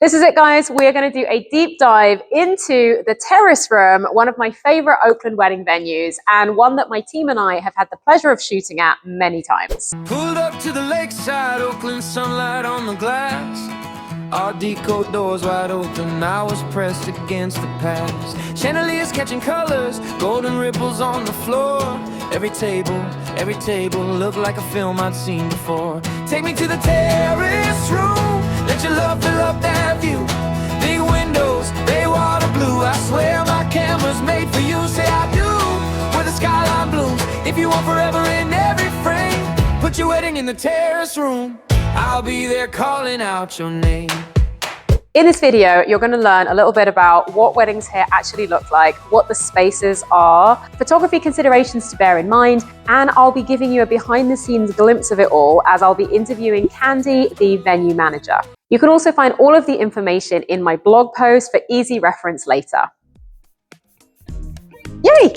This is it, guys. We're going to do a deep dive into the Terrace Room, one of my favorite Oakland wedding venues, and one that my team and I have had the pleasure of shooting at many times. Pulled up to the lakeside, Oakland, sunlight on the glass. Art Deco doors wide open, I was pressed against the past. Chandeliers catching colors, golden ripples on the floor. Every table looked like a film I'd seen before. Take me to the terrace room, let your love fill up that view. Big windows, they water blue. I swear my camera's made for you. Say I do, where the skyline blooms. If you want forever in every frame, put your wedding in the terrace room. I'll be there calling out your name. In this video, you're going to learn a little bit about what weddings here actually look like, what the spaces are, photography considerations to bear in mind, and I'll be giving you a behind-the-scenes glimpse of it all as I'll be interviewing Candi, the venue manager. You can also find all of the information in my blog post for easy reference later. Yay!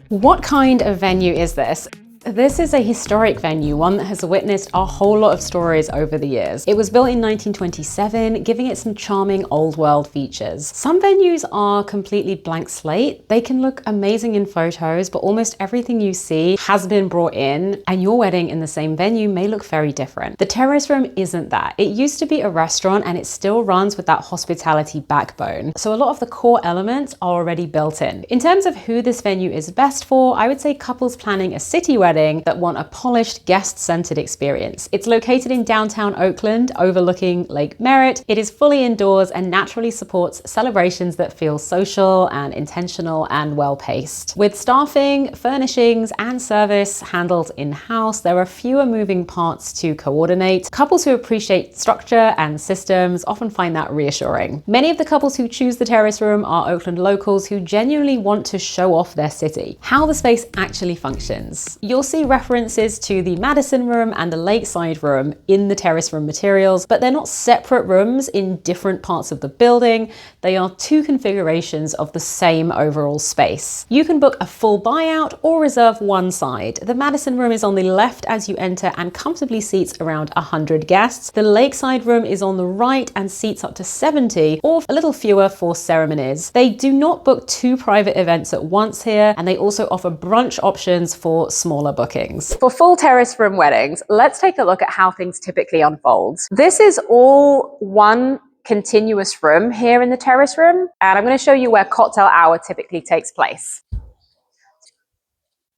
What kind of venue is this? This is a historic venue, one that has witnessed a whole lot of stories over the years. It was built in 1927, giving it some charming old world features. Some venues are completely blank slate. They can look amazing in photos, but almost everything you see has been brought in, and your wedding in the same venue may look very different. The Terrace Room isn't that. It used to be a restaurant, and it still runs with that hospitality backbone. So a lot of the core elements are already built in. In terms of who this venue is best for, I would say couples planning a city wedding that want a polished, guest-centered experience. It's located in downtown Oakland, overlooking Lake Merritt. It is fully indoors and naturally supports celebrations that feel social and intentional and well-paced. With staffing, furnishings, and service handled in-house, there are fewer moving parts to coordinate. Couples who appreciate structure and systems often find that reassuring. Many of the couples who choose the Terrace Room are Oakland locals who genuinely want to show off their city. How the space actually functions. You'll see references to the Madison Room and the Lakeside Room in the Terrace Room materials, but they're not separate rooms in different parts of the building. They are two configurations of the same overall space. You can book a full buyout or reserve one side. The Madison Room is on the left as you enter and comfortably seats around 100 guests. The Lakeside Room is on the right and seats up to 70, or a little fewer for ceremonies. They do not book two private events at once here, and they also offer brunch options for smaller bookings. For full Terrace Room weddings, let's take a look at how things typically unfold. This is all one continuous room here in the Terrace Room, and I'm going to show you where cocktail hour typically takes place.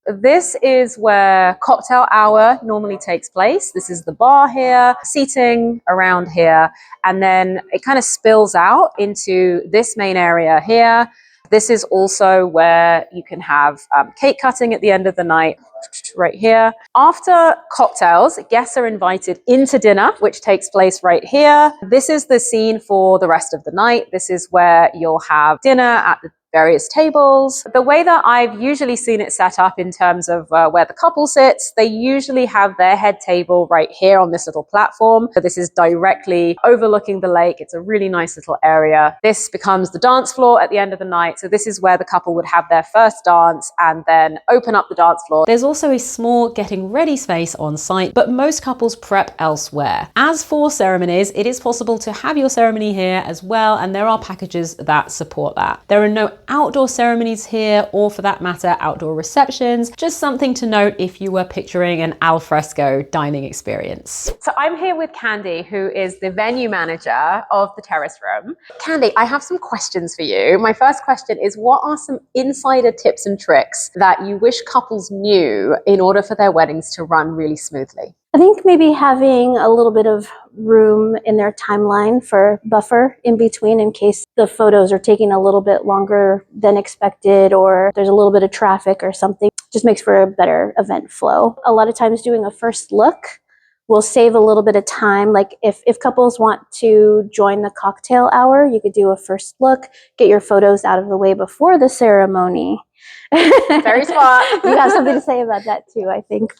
This is where cocktail hour normally takes place. This is the bar here, seating around here, and then it kind of spills out into this main area here. This is also where you can have cake cutting at the end of the night, right here. After cocktails, guests are invited into dinner, which takes place right here. This is the scene for the rest of the night. This is where you'll have dinner at the various tables. The way that I've usually seen it set up in terms of where the couple sits, they usually have their head table right here on this little platform. So this is directly overlooking the lake. It's a really nice little area. This becomes the dance floor at the end of the night. So this is where the couple would have their first dance and then open up the dance floor. There's also a small getting ready space on site, but most couples prep elsewhere. As for ceremonies, it is possible to have your ceremony here as well, and there are packages that support that. There are no outdoor ceremonies here, or for that matter, outdoor receptions. Just something to note if you were picturing an al fresco dining experience. So I'm here with Candi, who is the venue manager of the Terrace Room. Candi, I have some questions for you. My first question is, what are some insider tips and tricks that you wish couples knew in order for their weddings to run really smoothly? I think maybe having a little bit of room in their timeline for buffer in between in case the photos are taking a little bit longer than expected, or there's a little bit of traffic or something, just makes for a better event flow. A lot of times doing a first look will save a little bit of time. Like if couples want to join the cocktail hour, you could do a first look, get your photos out of the way before the ceremony. Very smart. You have something to say about that too, I think.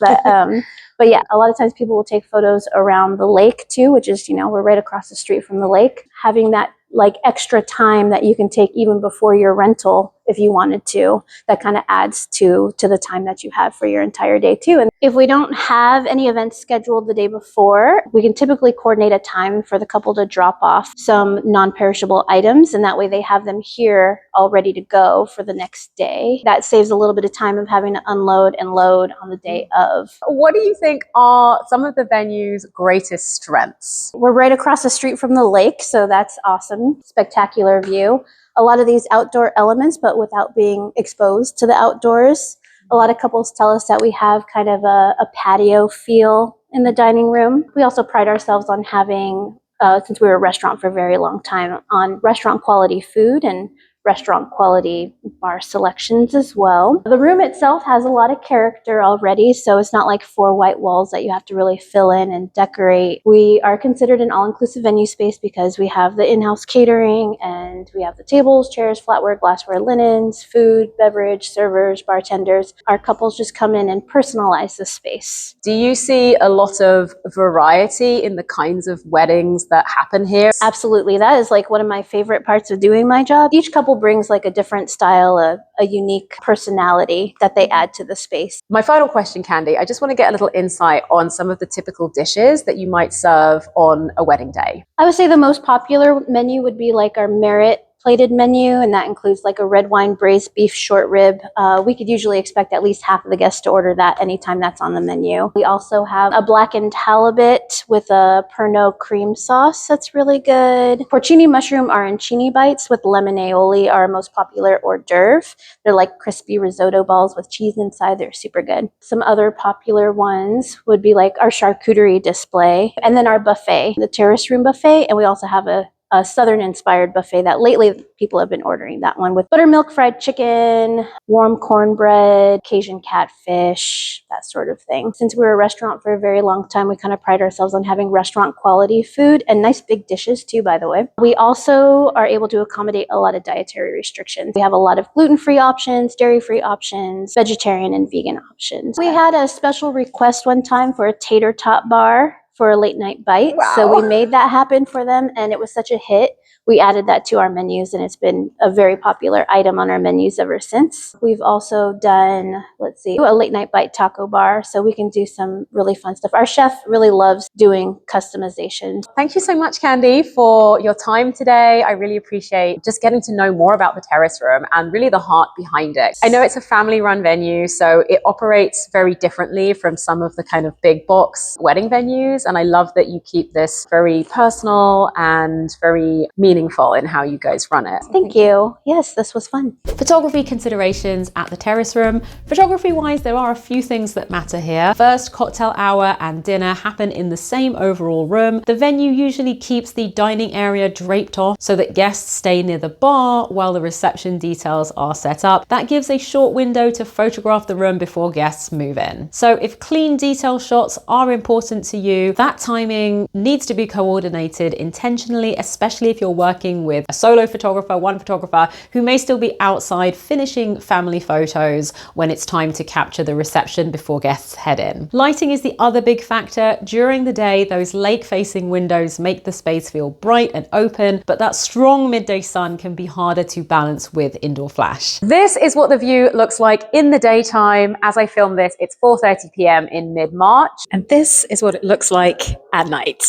But yeah, a lot of times people will take photos around the lake too, which is, we're right across the street from the lake. Having that like extra time that you can take even before your rental if you wanted to. That kind of adds to the time that you have for your entire day too. And if we don't have any events scheduled the day before, we can typically coordinate a time for the couple to drop off some non-perishable items, and that way they have them here all ready to go for the next day. That saves a little bit of time of having to unload and load on the day of. What do you think are some of the venue's greatest strengths? We're right across the street from the lake, so that's awesome. Spectacular view. A lot of these outdoor elements, but without being exposed to the outdoors. A lot of couples tell us that we have kind of a patio feel in the dining room. We also pride ourselves on having, since we were a restaurant for a very long time, on restaurant quality food and restaurant quality bar selections as well. The room itself has a lot of character already, so it's not like 4 white walls that you have to really fill in and decorate. We are considered an all-inclusive venue space because we have the in-house catering, and we have the tables, chairs, flatware, glassware, linens, food, beverage, servers, bartenders. Our couples just come in and personalize the space. Do you see a lot of variety in the kinds of weddings that happen here? Absolutely. That is like one of my favorite parts of doing my job. Each couple brings like a different style, a unique personality that they add to the space. My final question, Candi, I just want to get a little insight on some of the typical dishes that you might serve on a wedding day. I would say the most popular menu would be like our merit plated menu, and that includes like a red wine braised beef short rib. We could usually expect at least half of the guests to order that anytime that's on the menu. We also have a blackened halibut with a Pernod cream sauce that's really good. Porcini mushroom arancini bites with lemon aioli are our most popular hors d'oeuvre. They're like crispy risotto balls with cheese inside. They're super good. Some other popular ones would be like our charcuterie display, and then our buffet, the Terrace Room buffet, and we also have a Southern inspired buffet that lately people have been ordering that one with buttermilk fried chicken, warm cornbread, Cajun catfish, that sort of thing. Since we were a restaurant for a very long time, we kind of pride ourselves on having restaurant quality food and nice big dishes too, by the way. We also are able to accommodate a lot of dietary restrictions. We have a lot of gluten-free options, dairy-free options, vegetarian and vegan options. We had a special request one time for a tater tot bar for a late night bite. Wow. So we made that happen for them, and it was such a hit. We added that to our menus, and it's been a very popular item on our menus ever since. We've also done, a late night bite taco bar, so we can do some really fun stuff. Our chef really loves doing customization. Thank you so much, Candi, for your time today. I really appreciate just getting to know more about the Terrace Room and really the heart behind it. I know it's a family-run venue, so it operates very differently from some of the kind of big box wedding venues, and I love that you keep this very personal and very meaningful in how you guys run it. Thank you. Yes, this was fun. Photography considerations at the Terrace Room. Photography-wise, there are a few things that matter here. First, cocktail hour and dinner happen in the same overall room. The venue usually keeps the dining area draped off so that guests stay near the bar while the reception details are set up. That gives a short window to photograph the room before guests move in. So if clean detail shots are important to you, that timing needs to be coordinated intentionally, especially if you're working with a solo photographer, one photographer who may still be outside finishing family photos when it's time to capture the reception before guests head in. Lighting is the other big factor. During the day, those lake-facing windows make the space feel bright and open, but that strong midday sun can be harder to balance with indoor flash. This is what the view looks like in the daytime. As I film this, it's 4:30 p.m. in mid-March, and this is what it looks like at night.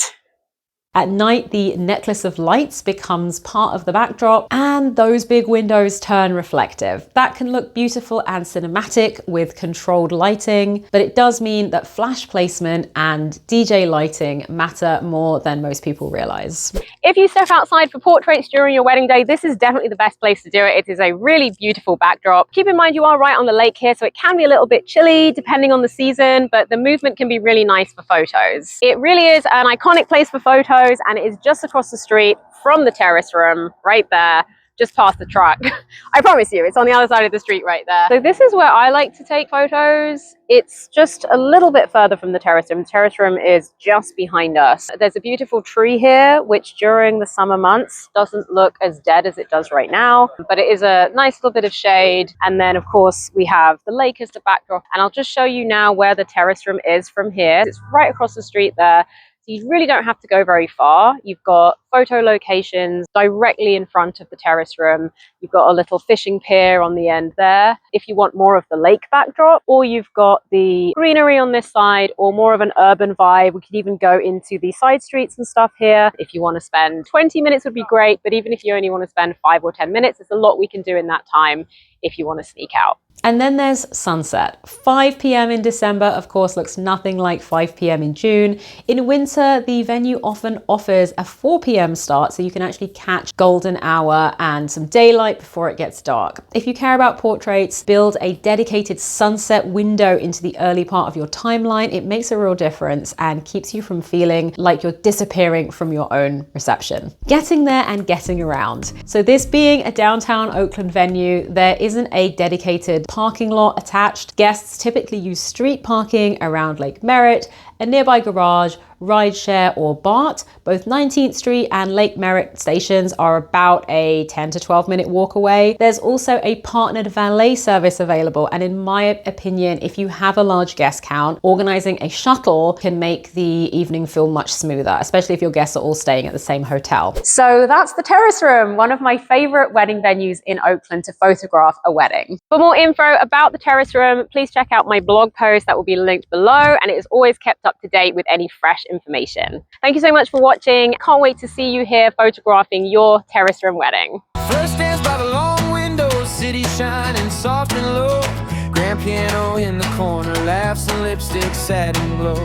At night, the necklace of lights becomes part of the backdrop, and those big windows turn reflective. That can look beautiful and cinematic with controlled lighting, but it does mean that flash placement and DJ lighting matter more than most people realize. If you step outside for portraits during your wedding day, this is definitely the best place to do it. It is a really beautiful backdrop. Keep in mind you are right on the lake here, so it can be a little bit chilly depending on the season, but the movement can be really nice for photos. It really is an iconic place for photos, and it is just across the street from the Terrace Room, right there, just past the truck. I promise you, it's on the other side of the street right there. So this is where I like to take photos. It's just a little bit further from the Terrace Room. The Terrace Room is just behind us. There's a beautiful tree here, which during the summer months doesn't look as dead as it does right now, but it is a nice little bit of shade. And then of course we have the lake as the backdrop. And I'll just show you now where the Terrace Room is from here. It's right across the street there. You really don't have to go very far. You've got photo locations directly in front of the terrace room. You've got a little fishing pier on the end there if you want more of the lake backdrop, or you've got the greenery on this side, or more of an urban vibe. We could even go into the side streets and stuff here. If you want to spend 20 minutes would be great, but even if you only want to spend 5 or 10 minutes, there's a lot we can do in that time if you want to sneak out. And then there's sunset. 5 p.m. in December, of course, looks nothing like 5 p.m. in June. In winter, the venue often offers a 4 p.m. start, so you can actually catch golden hour and some daylight before it gets dark. If you care about portraits, build a dedicated sunset window into the early part of your timeline. It makes a real difference and keeps you from feeling like you're disappearing from your own reception. Getting there and getting around. So this being a downtown Oakland venue, there isn't a dedicated parking lot attached. Guests typically use street parking around Lake Merritt, a nearby garage, rideshare, or BART. Both 19th Street and Lake Merritt stations are about a 10 to 12 minute walk away. There's also a partnered valet service available, and in my opinion, if you have a large guest count, organizing a shuttle can make the evening feel much smoother, especially if your guests are all staying at the same hotel. So that's the Terrace Room, one of my favorite wedding venues in Oakland to photograph a wedding. For more info about the Terrace Room, please check out my blog post that will be linked below, and it is always kept up to date with any fresh information. Thank you so much for watching. Can't wait to see you here photographing your terrace room wedding. First dance by the long windows, city shining soft and low. Grand piano in the corner, laughs and lipstick satin glow.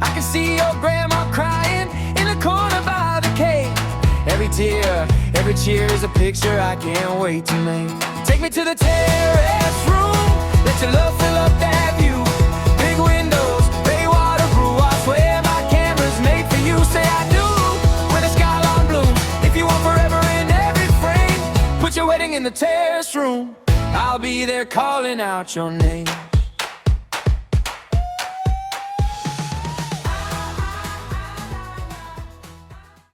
I can see your grandma crying in the corner by the cave. Every tear, every cheer is a picture I can't wait to make. Take me to the terrace room, let your love fill up that view. Big windows, bay waterproof, I swear my camera's made for you. Say I do, when the skyline blue. If you want forever in every frame, put your wedding in the terrace room. I'll be there calling out your name.